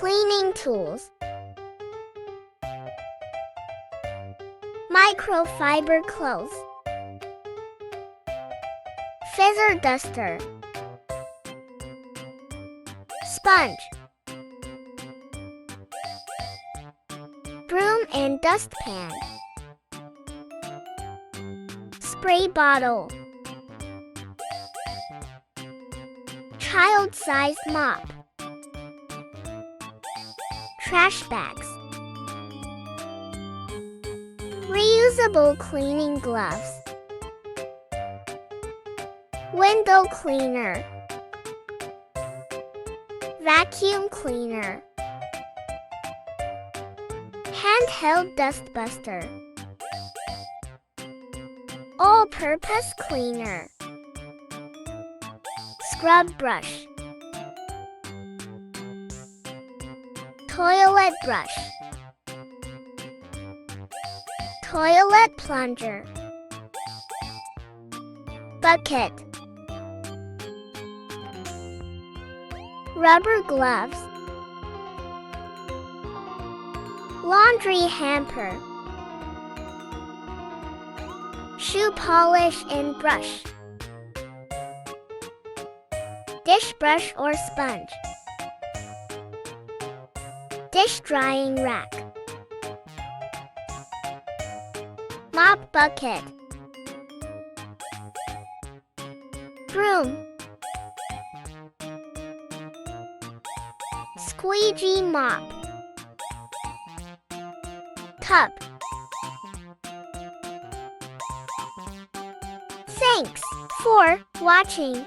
Cleaning tools. Microfiber cloth. Feather duster. Sponge. Broom and dustpan. Spray bottle. Child-sized mop. Trash bags. Reusable cleaning gloves. Window cleaner. Vacuum cleaner. Handheld dustbuster. All-purpose cleaner. Scrub brush. Toilet brush. Toilet plunger. Bucket. Rubber gloves. Laundry hamper. Shoe polish and brush. Dish brush or sponge. Dish drying rack. Mop bucket. Broom. Squeegee mop. Cup. Thanks for watching.